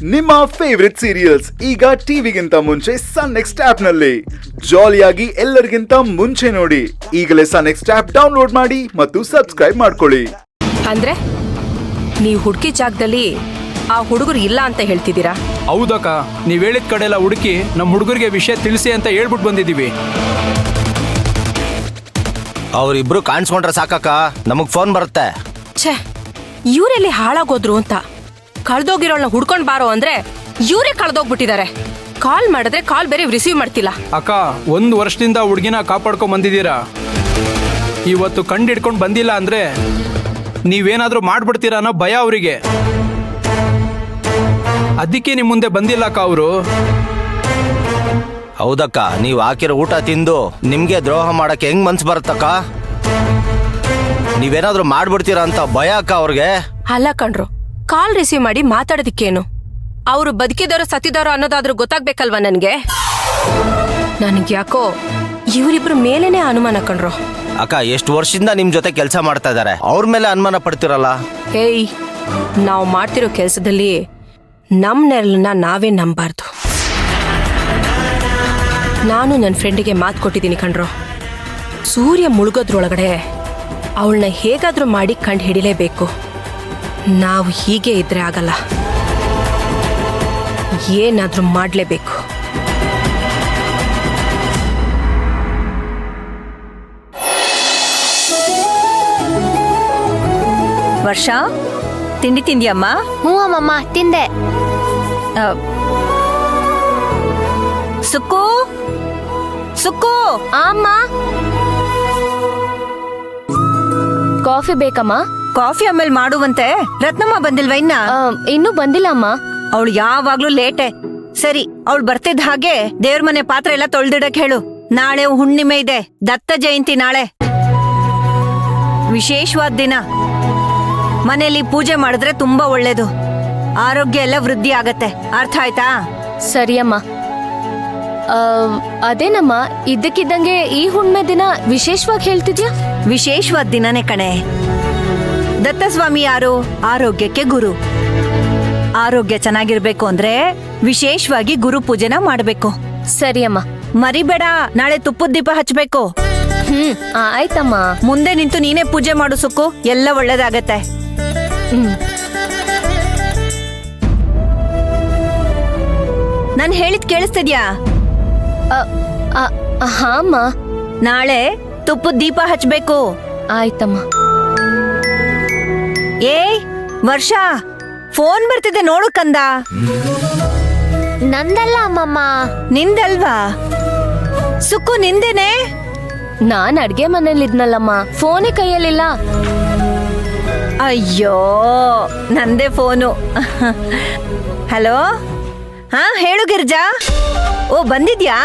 ನಿಮ್ಮ favourite serials ಈಗ ಟಿವಿಗಿಂತ ಮುಂಚೆ ಸನ್ ನೆಕ್ಸ್ಟ್ ಆಪ್ ನಲ್ಲಿ ಜಾಲಿಯಾಗಿ ಎಲ್ಲರಿಗಿಂತ ಮುಂಚೆ ನೋಡಿ. ಈಗಲೇ ಸನ್ ನೆಕ್ಸ್ಟ್ ಆಪ್ ಡೌನ್ಲೋಡ್ ಮಾಡಿ ಮತ್ತು ಸಬ್ಸ್ಕ್ರೈಬ್ ಮಾಡ್ಕೊಳ್ಳಿ. ಅಂದ್ರೆ ನೀವು ಹುಡುಕಿ ಜಾಗದಲ್ಲಿ ಆ ಹುಡುಗರು ಇಲ್ಲ ಅಂತ ಹೇಳ್ತಿದ್ದೀರಾ? ಹೌದಕ್ಕ, ನೀವ್ ಹೇಳಿದ ಕಡೆ ಎಲ್ಲ ಹುಡುಕಿ ನಮ್ಮ ಹುಡುಗರಿಗೆ ವಿಷಯ ತಿಳಿಸಿ ಅಂತ ಹೇಳ್ಬಿಟ್ಟು ಬಂದಿದ್ದೀವಿ. ಅವರಿಬ್ರು ಕಾಣಿಸ್ಕೊಂಡ್ರೆ ಸಾಕಕ್ಕ, ನಮಗ್ ಫೋನ್ ಬರುತ್ತೆ. ಛೇ, ಇವರೆಲ್ಲಿ ಹಾಳಾಗೋದ್ರು ಅಂತ. ಕಳ್ದೋಗಿರೋಳ್ನ ಹುಡ್ಕೊಂಡ್ ಬಾರೋ ಅಂದ್ರೆ ಇವರೇ ಕಳ್ದೋಗ್ಬಿಟ್ಟಿದ್ದಾರೆ. ಕಾಲ್ ಮಾಡಿದ್ರೆ ಕಾಲ್ ಬೇರೆ ರಿಸೀವ್ ಮಾಡ್ತಿಲ್ಲ. ಅಕ್ಕ, 1 ವರ್ಷದಿಂದ ಹುಡುಗಿನ ಕಾಪಾಡ್ಕೊಂಡ್ ಬಂದಿದ್ದೀರಾ. ಇವತ್ತು ಕಂಡು ಹಿಡ್ಕೊಂಡು ಬಂದಿಲ್ಲ ಅಂದ್ರೆ ನೀವೇನಾದ್ರೂ ಮಾಡ್ಬಿಡ್ತೀರಾ ಅನ್ನೋ ಭಯ ಅವರಿಗೆ. ಅದಕ್ಕೆ ನಿಮ್ ಮುಂದೆ ಬಂದಿಲ್ಲ ಅಕ್ಕ ಅವರು. ಹೌದಕ್ಕ, ನೀವ್ ಹಾಕಿರೋ ಊಟ ತಿಂದು ನಿಮ್ಗೆ ದ್ರೋಹ ಮಾಡಕ್ಕೆ ಹೆಂಗ್ ಮನ್ಸು ಬರುತ್ತಕ್ಕ? ನೀವೇನಾದ್ರೂ ಮಾಡ್ಬಿಡ್ತೀರಾ ಅಂತ ಭಯ ಅಕ್ಕ ಅವ್ರಿಗೆ. ಅಲ್ಲ ಕಣ್ರು, ಕಾಲ್ ರಿಸೀವ್ ಮಾಡಿ ಮಾತಾಡೋದಿಕ್ಕೇನು? ಅವರು ಬದುಕಿದವರು ಸತ್ತಿದವರು ಅನ್ನೋದಾದ್ರೂ ಗೊತ್ತಾಗ್ಬೇಕಲ್ವಾ ನನ್ಗೆ? ನನ್ಗೆ ಯಾಕೋ ಇವರಿಬ್ರು ಮೇಲೇನೆ ಅನುಮಾನ ಕಣ್ರು. ಅಕ್ಕ, ಎಷ್ಟು ವರ್ಷದಿಂದ ನಿಮ್ ಜೊತೆ ಕೆಲಸ ಮಾಡ್ತಾ ಇದಾರೆ, ಅವ್ರ ಮೇಲೆ ಅನುಮಾನ ಪಡ್ತಿರಲ್ಲ? ಏಯ್, ನಾವು ಮಾಡ್ತಿರೋ ಕೆಲಸದಲ್ಲಿ ನಮ್ ನೆರಳನ್ನ ನಾವೇ ನಂಬಾರ್ದು. ನಾನು ನನ್ನ ಫ್ರೆಂಡಿಗೆ ಮಾತು ಕೊಟ್ಟಿದ್ದೀನಿ ಕಣ್ರು. ಸೂರ್ಯ ಮುಳುಗೋದ್ರೊಳಗಡೆ ಅವಳನ್ನ ಹೇಗಾದ್ರೂ ಮಾಡಿ ಕಂಡು ಹಿಡಿಲೇಬೇಕು. ನಾವು ಹೀಗೆ ಇದ್ರೆ ಆಗಲ್ಲ, ಏನಾದ್ರೂ ಮಾಡಲೇಬೇಕು. ವರ್ಷ, ತಿಂಡಿ ತಿಂದ್ಯಮ್ಮ? ಹ್ಞೂ ಅಮ್ಮಮ್ಮ, ತಿಂದೆ. ಸುಕ್ಕು ಸುಕ್ಕು, ಅಮ್ಮ, ಕಾಫಿ ಬೇಕಮ್ಮ? ಕಾಫಿ ಆಮೇಲೆ ಮಾಡುವಂತೆ. ರತ್ನಮ್ಮ ಬಂದಿಲ್ವ ಇನ್ನ? ಇನ್ನೂ ಬಂದಿಲ್ಲ ಅಮ್ಮ. ಅವಳು ಯಾವಾಗ್ಲೂ ಲೇಟೆ. ಸರಿ, ಅವಳು ಬರ್ತಿದ್ದ ಹಾಗೆ ದೇವ್ರ ಮನೆ ಪಾತ್ರೆ ಎಲ್ಲ ತೊಳ್ದಿಡಕ್ ಹೇಳು. ನಾಳೆ ಹುಣ್ಣಿಮೆ ಇದೆ, ದತ್ತ ಜಯಂತಿ ನಾಳೆ. ವಿಶೇಷವಾದ ದಿನ. ಮನೆಯಲ್ಲಿ ಪೂಜೆ ಮಾಡಿದ್ರೆ ತುಂಬಾ ಒಳ್ಳೇದು. ಆರೋಗ್ಯ ಎಲ್ಲ ವೃದ್ಧಿ ಆಗತ್ತೆ. ಅರ್ಥ ಆಯ್ತಾ? ಸರಿ ಅಮ್ಮ. ಅದೇನಮ್ಮ, ಇದ್ದಕ್ಕಿದ್ದಂಗೆ ಈ ಹುಣ್ಮೆ ದಿನ ವಿಶೇಷವಾಗಿ ಹೇಳ್ತಿದ್ಯಾ? ವಿಶೇಷವಾದ ದಿನನೇ ಕಣೆ. ದತ್ತಸ್ವಾಮಿ ಯಾರು? ಆರೋಗ್ಯಕ್ಕೆ ಗುರು. ಆರೋಗ್ಯ ಚೆನ್ನಾಗಿರ್ಬೇಕು ಅಂದ್ರೆ ವಿಶೇಷವಾಗಿ ಗುರು ಪೂಜೆನ ಮಾಡ್ಬೇಕು. ಸರಿ ಅಮ್ಮ. ಮರಿಬೇಡ, ನಾಳೆ ತುಪ್ಪದ ದೀಪ ಹಚ್ಬೇಕು. ಆಯ್ತಮ್ಮ. ಮುಂದೆ ನಿಂತು ನೀನೇ ಪೂಜೆ ಮಾಡು ಸುಕ್ಕು, ಎಲ್ಲ ಒಳ್ಳೇದಾಗತ್ತೆ. ನಾನು ಹೇಳಿದ್ ಕೇಳಿಸ್ತಿದ್ಯಾ? ಹಾ ಅಮ್ಮ. ನಾಳೆ ತುಪ್ಪದ ದೀಪ ಹಚ್ಬೇಕು. ಆಯ್ತಮ್ಮ. ಏಯ್ ವರ್ಷ, ಫೋನ್ ಬರ್ತಿದೆ ನೋಡು ಕಂದ. ನಂದಲ್ಲ ಅಮ್ಮಮ್ಮ. ನಿಂದಲ್ವಾ? ಸುಕ್ಕು, ನಿಂದೇನೆ. ನಾನ್ ಅಡ್ಗೆ ಮನೇಲಿ ಇದ್ನಲ್ಲಮ್ಮ, ಫೋನೇ ಕೈಯಲ್ಲಿಲ್ಲ. ಅಯ್ಯೋ, ನಂದೇ ಫೋನು. ಹಲೋ, ಹಾ ಹೇಳು ಗಿರ್ಜಾ. ಓ, ಬಂದಿದ್ಯಾ?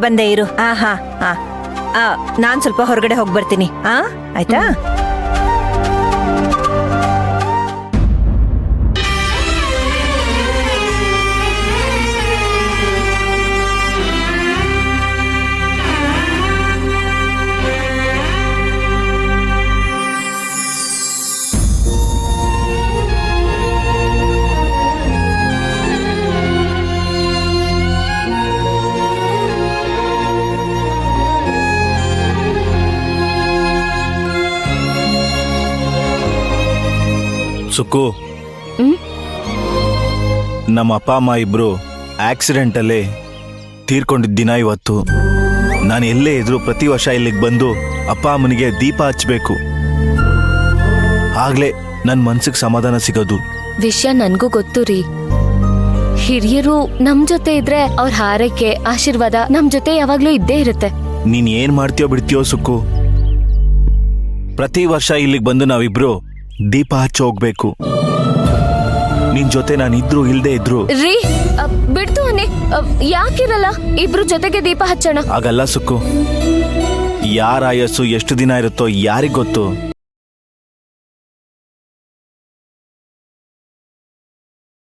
ಬಂದೆ ಇರು. ಹಾ, ನಾನ್ ಸ್ವಲ್ಪ ಹೊರಗಡೆ ಹೋಗಿ ಬರ್ತೀನಿ. ಆಯ್ತಾ? ಸುಕ್ಕು, ನಮ್ಮ ಅಪ್ಪ ಅಮ್ಮ ಇಬ್ರು ಆಕ್ಸಿಡೆಂಟಲ್ಲಿ ತೀರ್ಕೊಂಡಿದ್ದ ದಿನ ಇವತ್ತು. ನಾನು ಎಲ್ಲೇ ಇದ್ರು ಪ್ರತಿ ವರ್ಷ ಇಲ್ಲಿಗೆ ಬಂದು ಅಪ್ಪ ಅಮ್ಮನಿಗೆ ದೀಪ ಹಚ್ಚಬೇಕು. ಆಗ್ಲೇ ನನ್ನ ಮನ್ಸಿಗೆ ಸಮಾಧಾನ ಸಿಗೋದು. ವಿಷಯ ನನ್ಗೂ ಗೊತ್ತು ರೀ. ಹಿರಿಯರು ನಮ್ ಜೊತೆ ಇದ್ರೆ ಅವ್ರ ಹಾರೈಕೆ, ಆಶೀರ್ವಾದ ನಮ್ ಜೊತೆ ಯಾವಾಗ್ಲೂ ಇದ್ದೇ ಇರುತ್ತೆ. ನೀನ್ ಏನ್ ಮಾಡ್ತೀಯೋ ಬಿಡ್ತೀಯೋ ಸುಕ್ಕು, ಪ್ರತಿ ವರ್ಷ ಇಲ್ಲಿಗೆ ಬಂದು ನಾವಿಬ್ರು ದೀಪ ಹಚ್ಚಿ ಹೋಗ್ಬೇಕು. ನಿನ್ ಜೊತೆ ನಾನಿದ್ರು ಇಲ್ದೇ ಇದ್ರು. ರೀ, ಬಿಡ್ತು ಅನ್ನಿ, ಯಾಕಿರಲ್ಲ? ಇಬ್ರು ಜೊತೆಗೆ ದೀಪ ಹಚ್ಚೋಣ. ಆಗಲ್ಲ ಸುಕ್ಕು, ಯಾರ ಆಯಸ್ಸು ಎಷ್ಟು ದಿನ ಇರುತ್ತೋ ಯಾರಿಗ್ ಗೊತ್ತು.